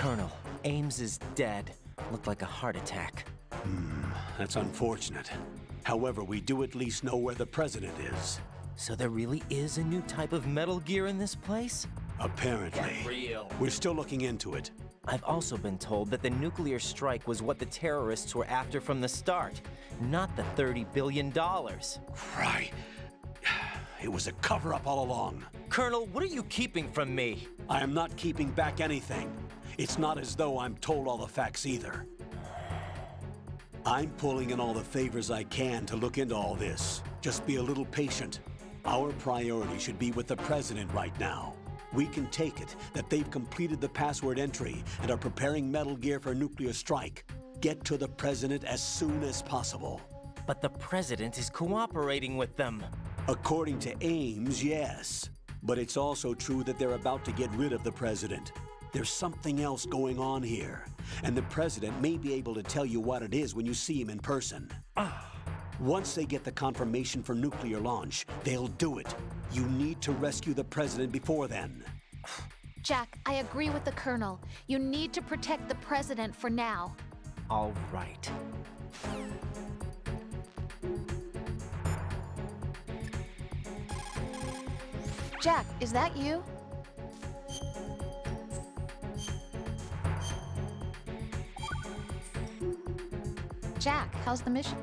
Colonel, Ames is dead. Looked like a heart attack. That's unfortunate. However, we do at least know where the president is. So there really is a new type of Metal Gear in this place? Apparently. Real. We're still looking into it. I've also been told that the nuclear strike was what the terrorists were after from the start, not the $30 billion. Right. It was a cover-up all along. Colonel, what are you keeping from me? I am not keeping back anything. It's not as though I'm told all the facts either. I'm pulling in all the favors I can to look into all this. Just be a little patient. Our priority should be with the president right now. We can take it that they've completed the password entry and are preparing Metal Gear for a nuclear strike. Get to the president as soon as possible. But the president is cooperating with them. According to Ames, yes. But it's also true that they're about to get rid of the president. There's something else going on here, and the president may be able to tell you what it is when you see him in person. Once they get the confirmation for nuclear launch, they'll do it. You need to rescue the president before then. Jack, I agree with the Colonel. You need to protect the president for now. All right. Jack, is that you? Jack, how's the mission?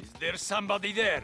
Is there somebody there?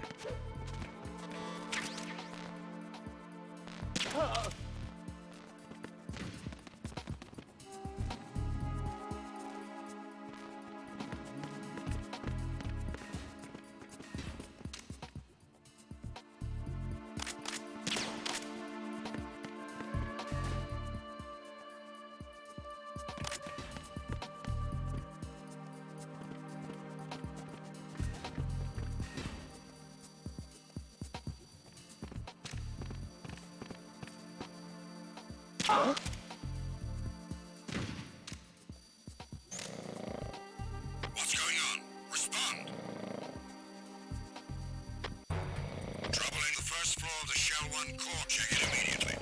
What's going on? Respond! Trouble in the first floor of the Shell 1 core. Check it immediately.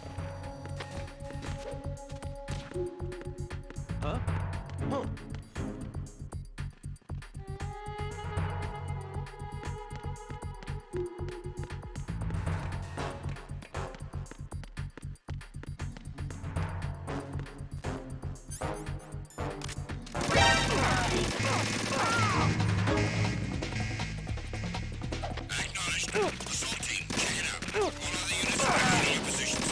Huh? Oh. Acknowledged. Assault team, check it out. All other units are in your positions.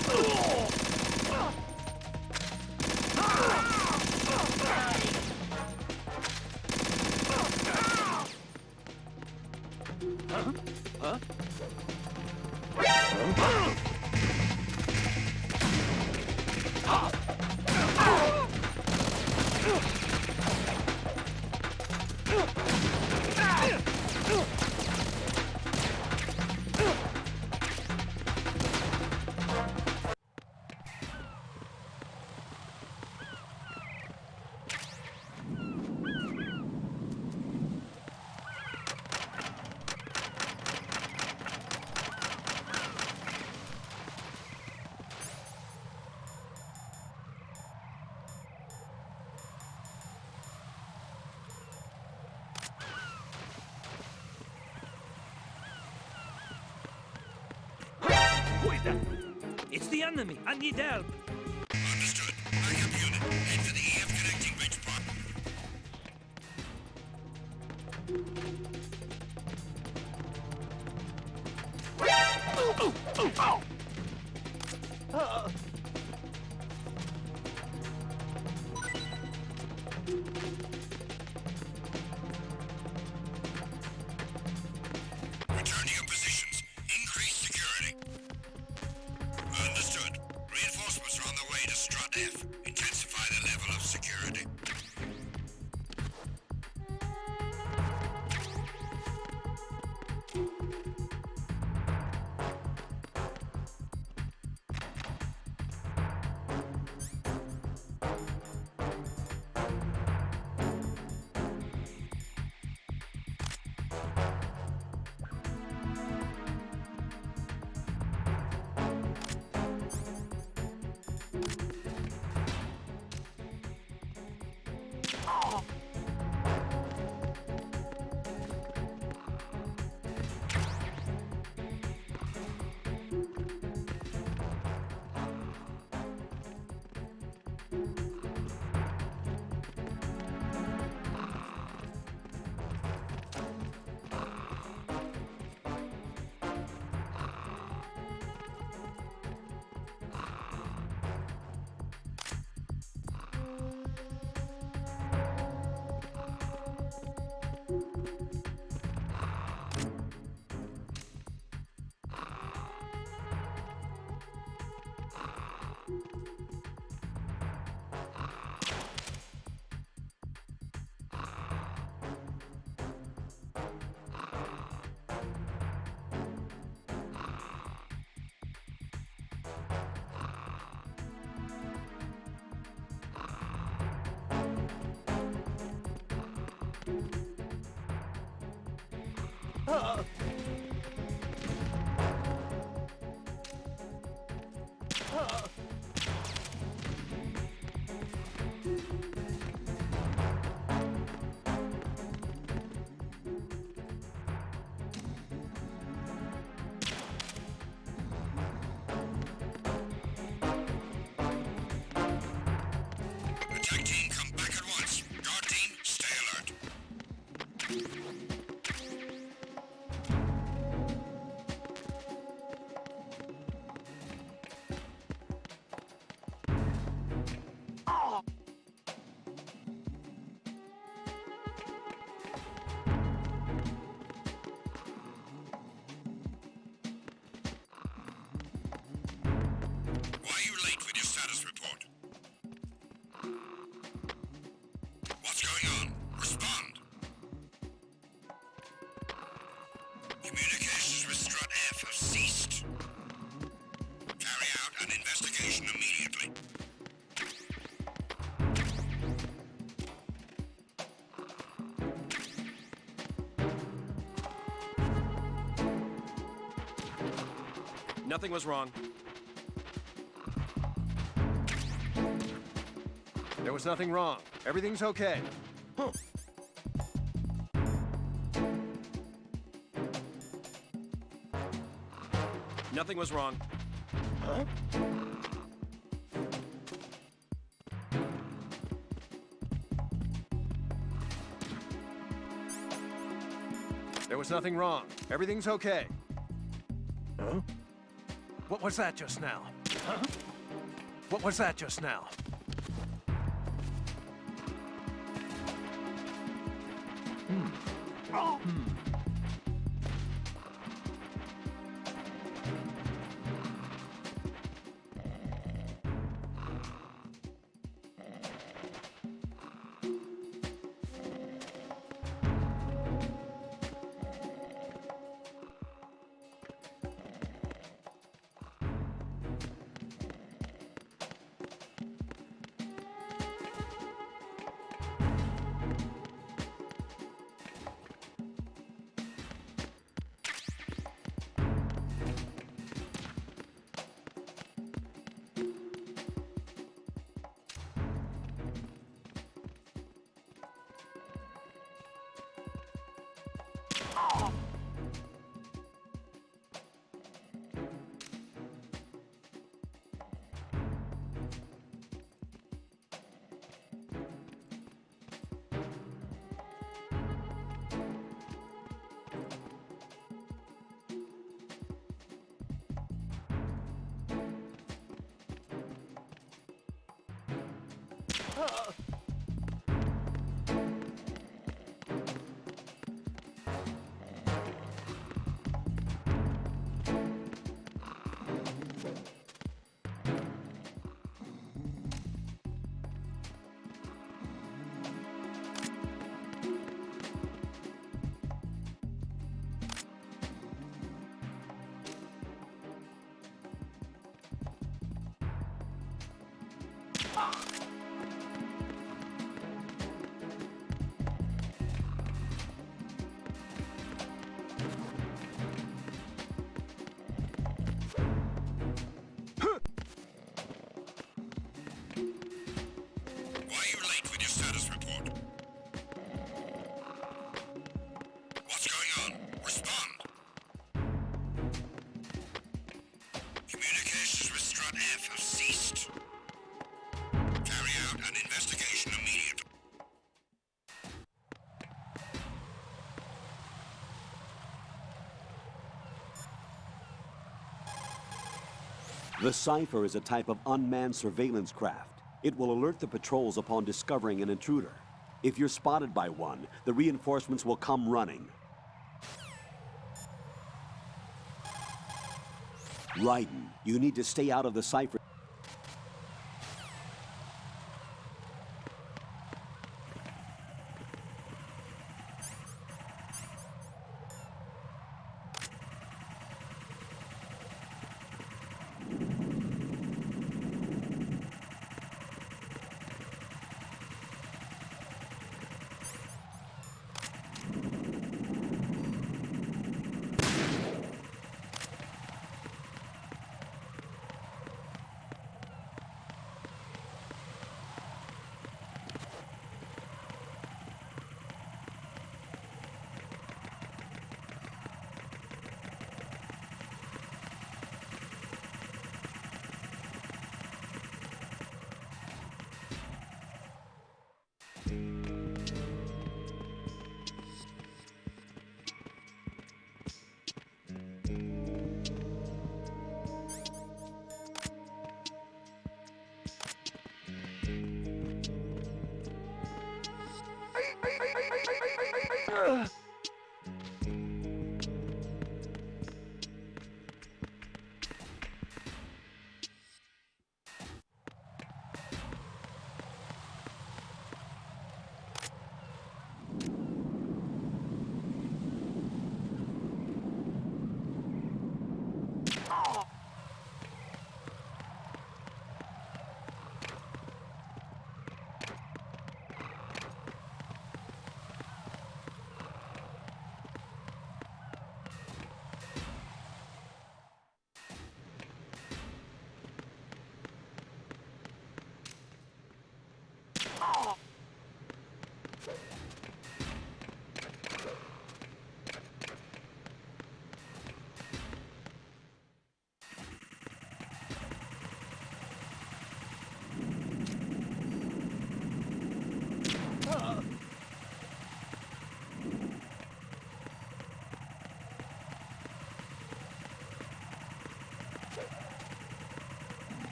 the enemy. I need help. Understood. Backup unit. Head for the EF connecting bridge point. Return to your positions. Increase security. Understood. Reinforcements are on the way to Strut F. Intensify the level of security. Attack team, come back at once. Guard team, stay alert. Why are you late with your status report? What's going on? Respond. Communications with Strut F have ceased. Carry out an investigation immediately. Nothing was wrong. There was nothing wrong. Everything's okay. Nothing was wrong. There was nothing wrong. Everything's okay. What was that just now? What was that just now? Why are you late with your status report? What's going on? Respond! Communications with Strut F have ceased. Carry out an investigation immediately. The Cypher is a type of unmanned surveillance craft. It will alert the patrols upon discovering an intruder. If you're spotted by one, the reinforcements will come running. Raiden, you need to stay out of the Cypher.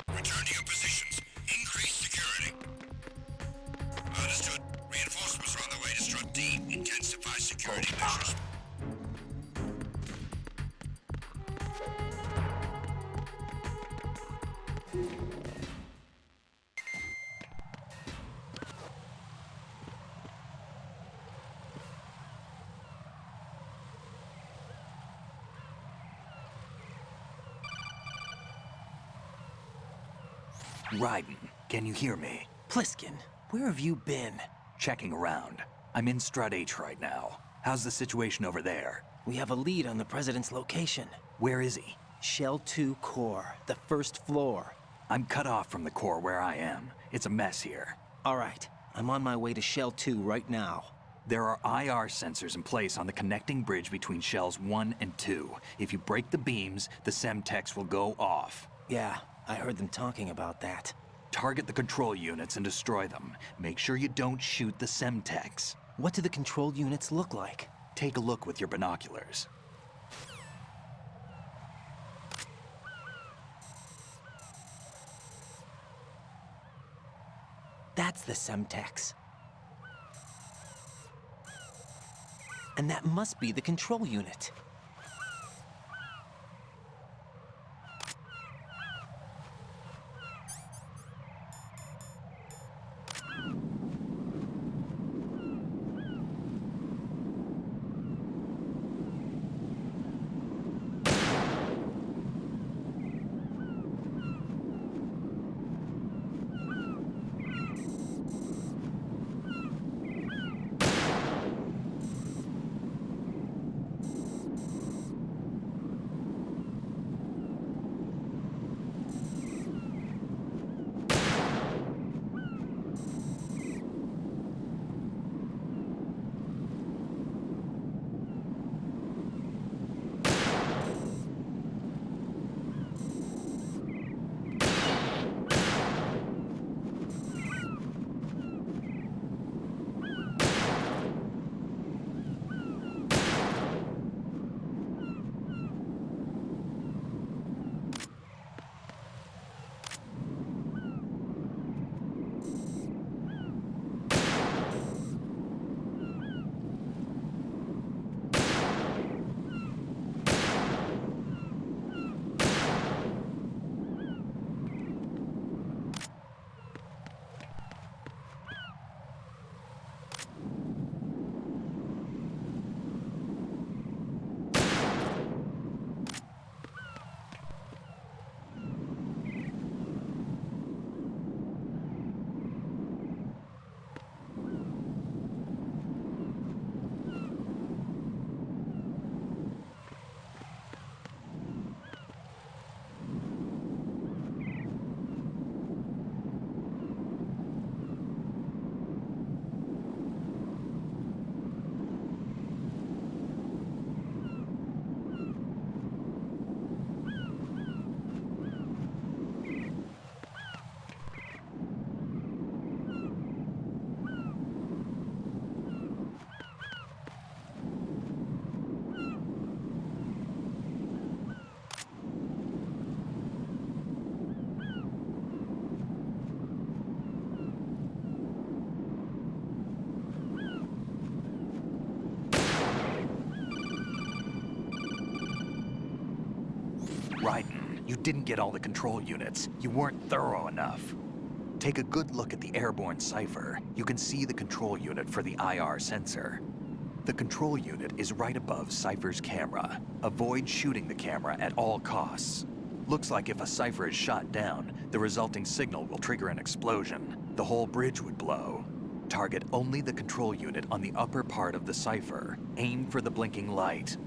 Return to your positions. Increase security. Understood. Reinforcements are on the way to Strut D. Intensify security measures. Raiden, can you hear me? Pliskin, where have you been? Checking around. I'm in Strut H right now. How's the situation over there? We have a lead on the President's location. Where is he? Shell 2 core, the first floor. I'm cut off from the core where I am. It's a mess here. All right, I'm on my way to Shell 2 right now. There are IR sensors in place on the connecting bridge between Shells 1 and 2. If you break the beams, the Semtex will go off. Yeah, I heard them talking about that. Target the control units and destroy them. Make sure you don't shoot the Semtex. What do the control units look like? Take a look with your binoculars. That's the Semtex. And that must be the control unit. Raiden, you didn't get all the control units. You weren't thorough enough. Take a good look at the airborne cipher. You can see the control unit for the IR sensor. The control unit is right above Cypher's camera. Avoid shooting the camera at all costs. Looks like if a Cypher is shot down, the resulting signal will trigger an explosion. The whole bridge would blow. Target only the control unit on the upper part of the Cypher. Aim for the blinking light.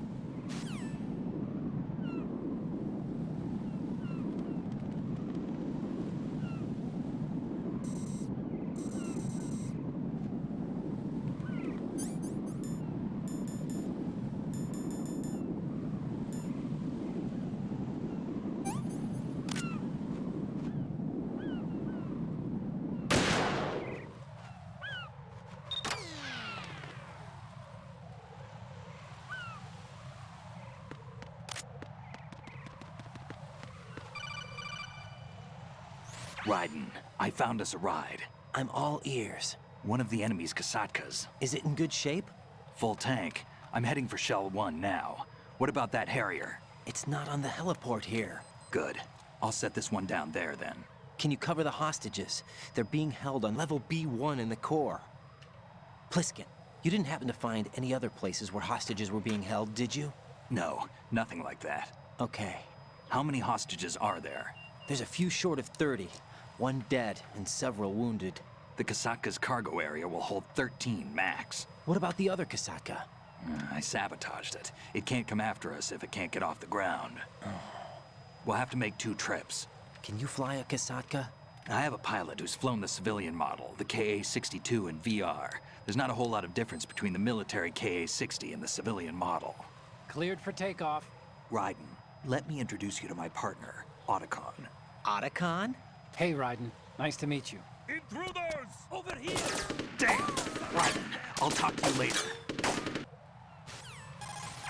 Raiden, I found us a ride. I'm all ears. One of the enemy's Kasatkas. Is it in good shape? Full tank. I'm heading for Shell 1 now. What about that Harrier? It's not on the heliport here. Good. I'll set this one down there then. Can you cover the hostages? They're being held on level B1 in the core. Pliskin, you didn't happen to find any other places where hostages were being held, did you? No, nothing like that. Okay. How many hostages are there? There's a few short of 30. One dead and several wounded. The Kasatka's cargo area will hold 13 max. What about the other Kasaka? I sabotaged it. It can't come after us if it can't get off the ground. We'll have to make 2 trips. Can you fly a Kasatka? I have a pilot who's flown the civilian model, the KA-62 in VR. There's not a whole lot of difference between the military KA-60 and the civilian model. Cleared for takeoff. Raiden, let me introduce you to my partner, Otacon. Otacon? Hey, Raiden. Nice to meet you. Intruders! Over here! Damn! Raiden, I'll talk to you later.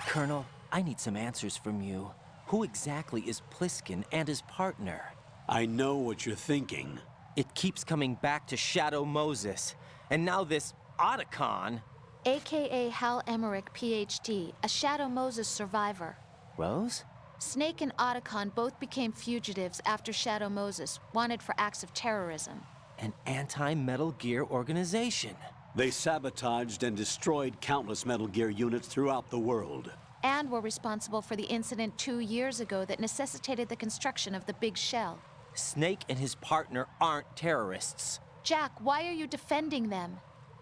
Colonel, I need some answers from you. Who exactly is Pliskin and his partner? I know what you're thinking. It keeps coming back to Shadow Moses. And now this Otacon. AKA Hal Emmerich, PhD, a Shadow Moses survivor. Rose? Snake and Otacon both became fugitives after Shadow Moses, wanted for acts of terrorism. An anti-Metal Gear organization. They sabotaged and destroyed countless Metal Gear units throughout the world. And were responsible for the incident 2 years ago that necessitated the construction of the Big Shell. Snake and his partner aren't terrorists. Jack, why are you defending them?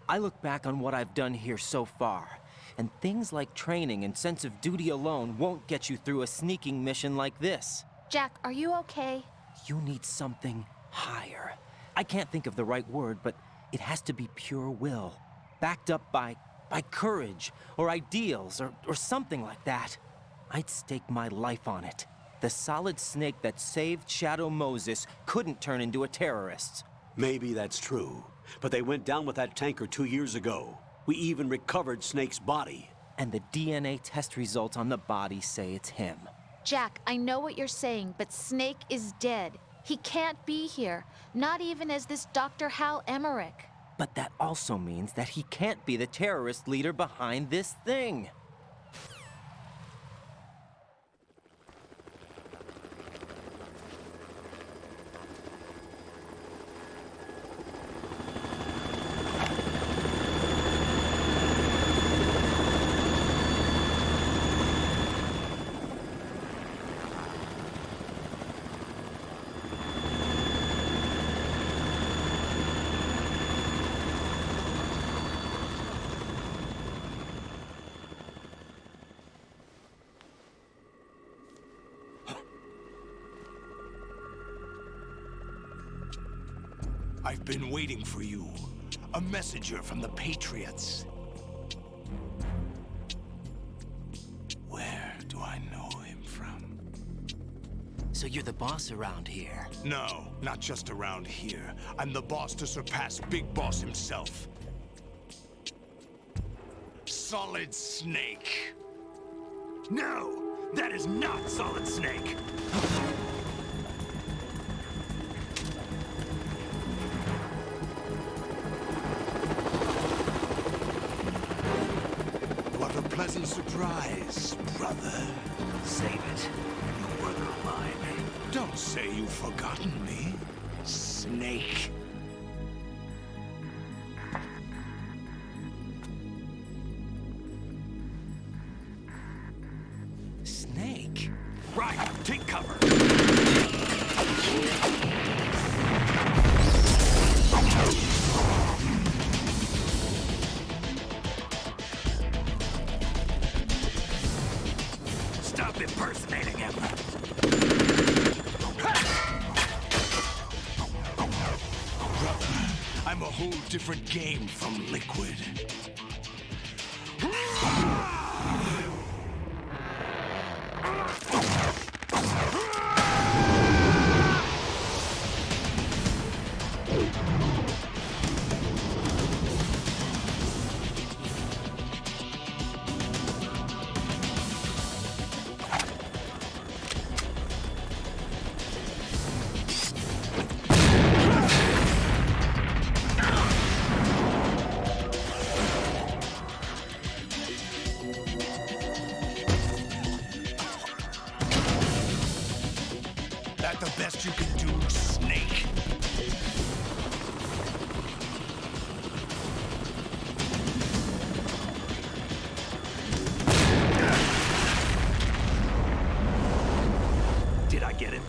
I look back on what I've done here so far, and things like training and sense of duty alone won't get you through a sneaking mission like this. Jack, are you okay? You need something higher. I can't think of the right word, but it has to be pure will, backed up by courage, or ideals, or something like that. I'd stake my life on it. The solid Snake that saved Shadow Moses couldn't turn into a terrorist. Maybe that's true, but they went down with that tanker 2 years ago. We even recovered Snake's body. And the DNA test results on the body say it's him. Jack, I know what you're saying, but Snake is dead. He can't be here, not even as this Dr. Hal Emmerich. But that also means that he can't be the terrorist leader behind this thing. I've been waiting for you. A messenger from the Patriots. Where do I know him from? So you're the boss around here? No, not just around here. I'm the boss to surpass Big Boss himself. Solid Snake. No! That is not Solid Snake! What a pleasant surprise, brother. Save it. You brother of mine. Don't say you've forgotten me, Snake. Snake? Right, take cover! Stop impersonating him! Brother, I'm a whole different game from Liquid. That the best you can do, Snake? Did I get it?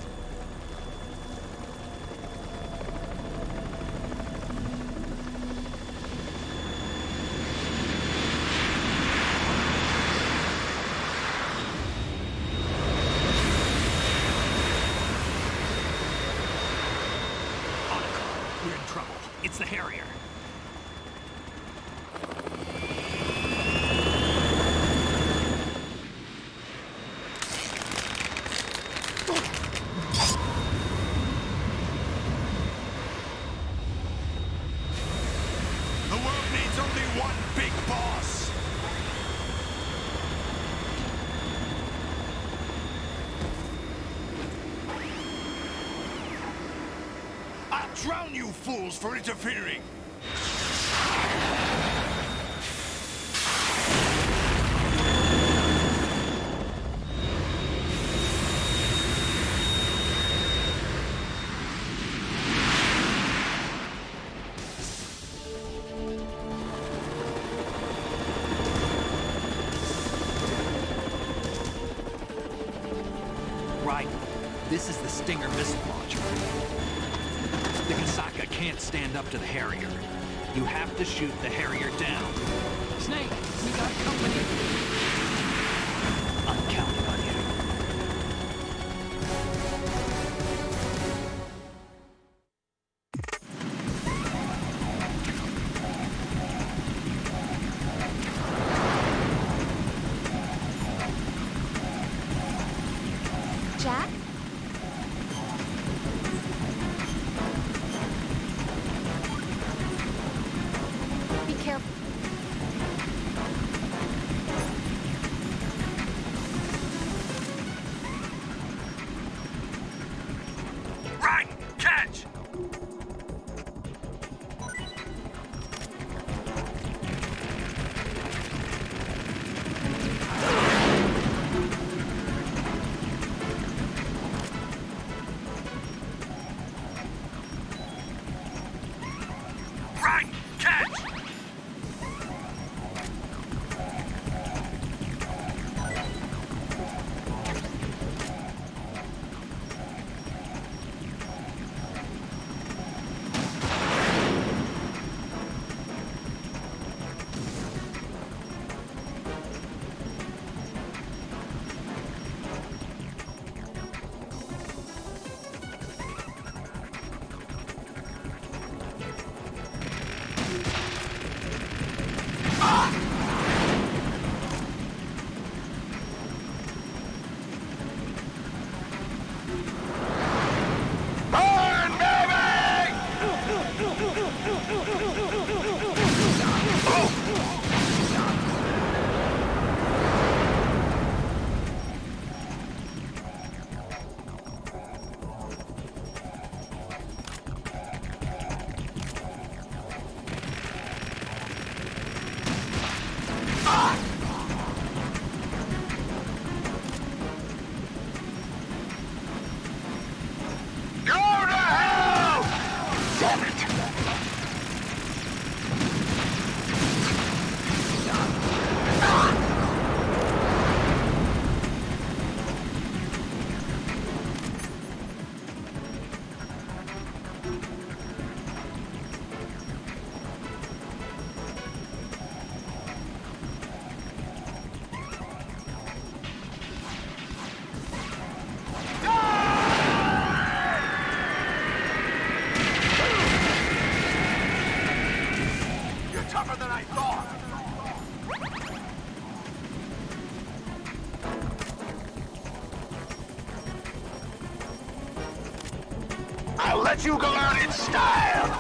It's the Harrier. The world needs only one big boss. I'll drown you fools for interfering. Right. This is the Stinger missile launcher. The Kasaka can't stand up to the Harrier. You have to shoot the Harrier down. Snake, we got company. I'm counting on you. Jack? Be careful. Right! Catch! Right! Catch! Go to hell! Damn it! You're tougher than I thought! I'll let you go out in style!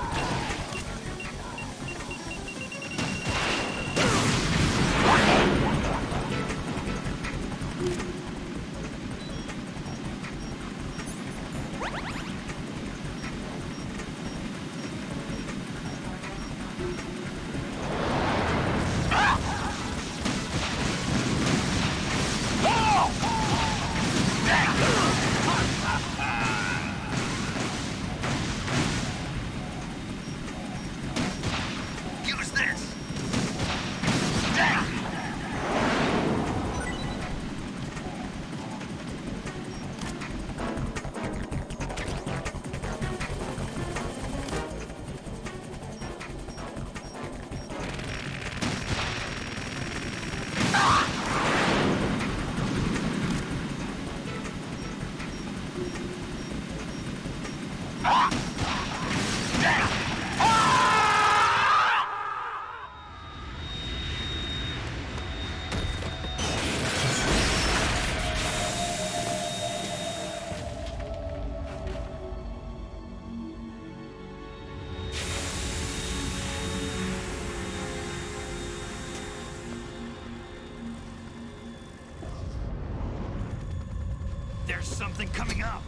There's something coming up!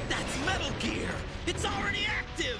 That's Metal Gear! It's already active!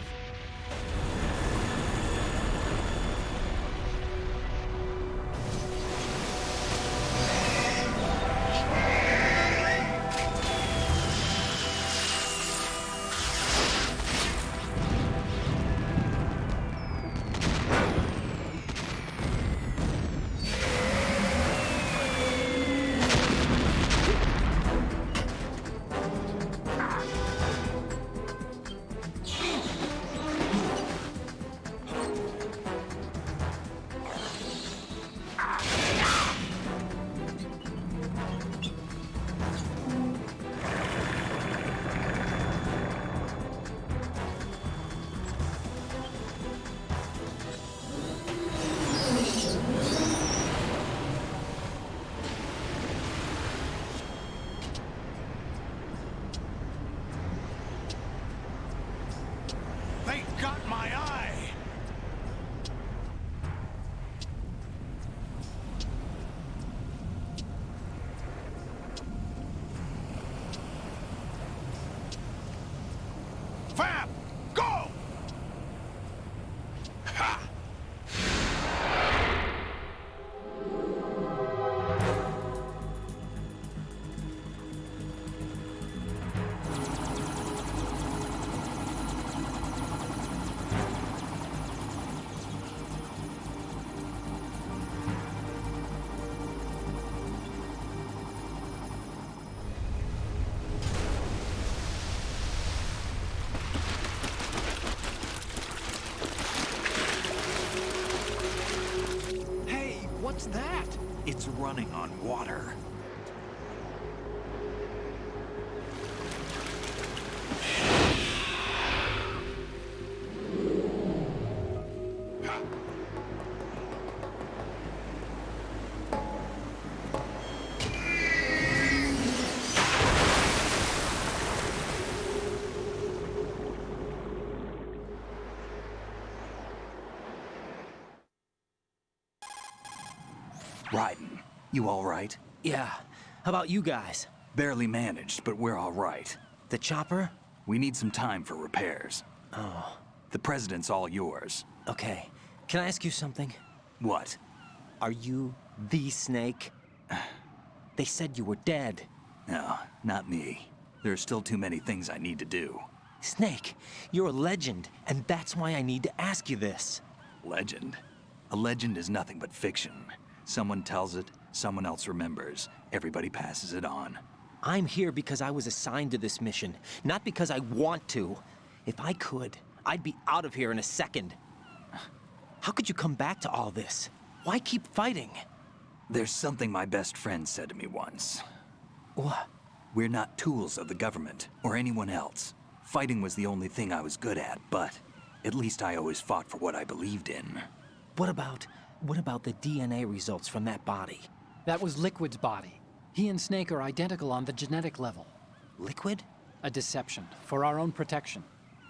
They got my eye! Fab! Go! Ha! Hey, what's that? It's running on water. Raiden, you all right? Yeah. How about you guys? Barely managed, but we're all right. The chopper? We need some time for repairs. Oh, The President's all yours. okay. Can I ask you something? What? Are you the Snake? They said you were dead. No, not me. There are still too many things I need to do. Snake, you're a legend, and that's why I need to ask you this. Legend? A legend is nothing but fiction. Someone tells it, someone else remembers. Everybody passes it on. I'm here because I was assigned to this mission, not because I want to. If I could, I'd be out of here in a second. How could you come back to all this? Why keep fighting? There's something my best friend said to me once. What? We're not tools of the government or anyone else. Fighting was the only thing I was good at, but at least I always fought for what I believed in. What about the DNA results from that body? That was Liquid's body. He and Snake are identical on the genetic level. Liquid? A deception, for our own protection.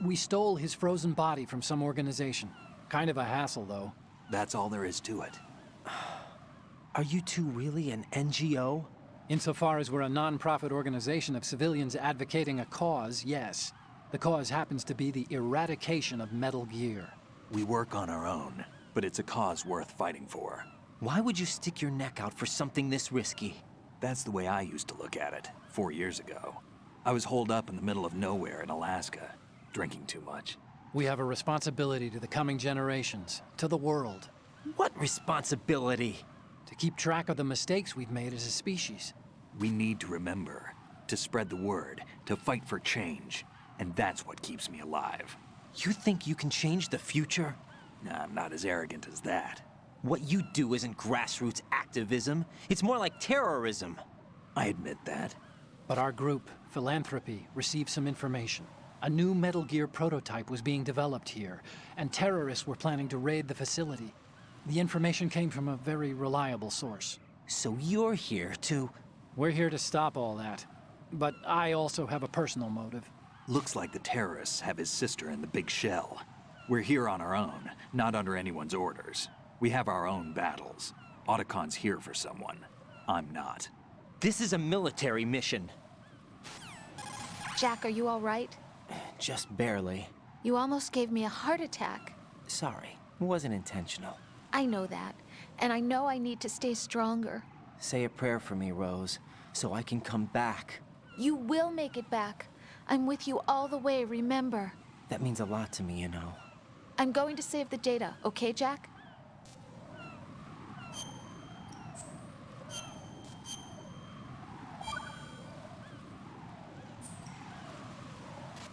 We stole his frozen body from some organization. Kind of a hassle, though. That's all there is to it. Are you two really an NGO? Insofar as we're a non-profit organization of civilians advocating a cause, yes. The cause happens to be the eradication of Metal Gear. We work on our own, but it's a cause worth fighting for. Why would you stick your neck out for something this risky? That's the way I used to look at it, 4 years ago. I was holed up in the middle of nowhere in Alaska, drinking too much. We have a responsibility to the coming generations, to the world, What responsibility? to keep track of the mistakes we've made as a species. We need to remember, to spread the word, to fight for change, and that's what keeps me alive. You think you can change the future? Nah, I'm not as arrogant as that. What you do isn't grassroots activism. It's more like terrorism. I admit that. But our group, Philanthropy, received some information. A new Metal Gear prototype was being developed here, and terrorists were planning to raid the facility. The information came from a very reliable source. So you're here to... We're here to stop all that. But I also have a personal motive. Looks like the terrorists have his sister in the big shell. We're here on our own, not under anyone's orders. We have our own battles. Otacon's here for someone. I'm not. This is a military mission. Jack, are you all right? Just barely. You almost gave me a heart attack. Sorry, it wasn't intentional. I know that, and I know I need to stay stronger. Say a prayer for me, Rose, so I can come back. You will make it back. I'm with you all the way, remember? That means a lot to me, you know. I'm going to save the data, okay, Jack?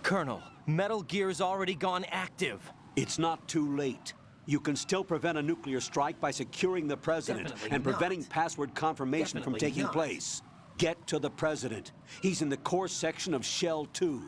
Colonel, Metal Gear's already gone active. It's not too late. You can still prevent a nuclear strike by securing the President Definitely and preventing not. password confirmation from Definitely taking not. place. Get to the President. He's in the core section of Shell 2.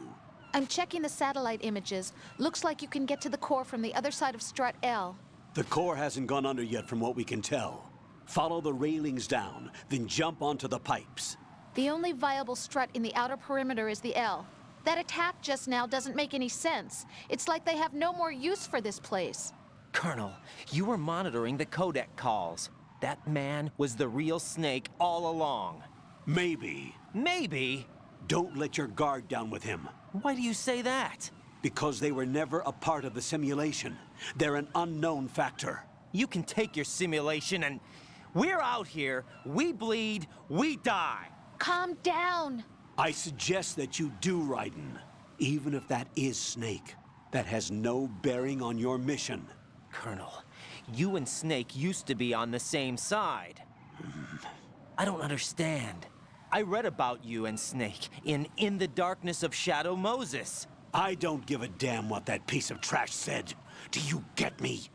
I'm checking the satellite images. Looks like you can get to the core from the other side of Strut L. The core hasn't gone under yet from what we can tell. Follow the railings down, then jump onto the pipes. The only viable strut in the outer perimeter is the L. That attack just now doesn't make any sense. It's like they have no more use for this place. Colonel, you were monitoring the codec calls. That man was the real Snake all along. Maybe. Maybe? Don't let your guard down with him. Why do you say that? Because they were never a part of the simulation. They're an unknown factor. You can take your simulation and... We're out here, we bleed, we die. Calm down. I suggest that you do, Raiden. Even if that is Snake. That has no bearing on your mission. Colonel, you and Snake used to be on the same side. I don't understand. I read about you and Snake in the Darkness of Shadow Moses. I don't give a damn what that piece of trash said. Do you get me?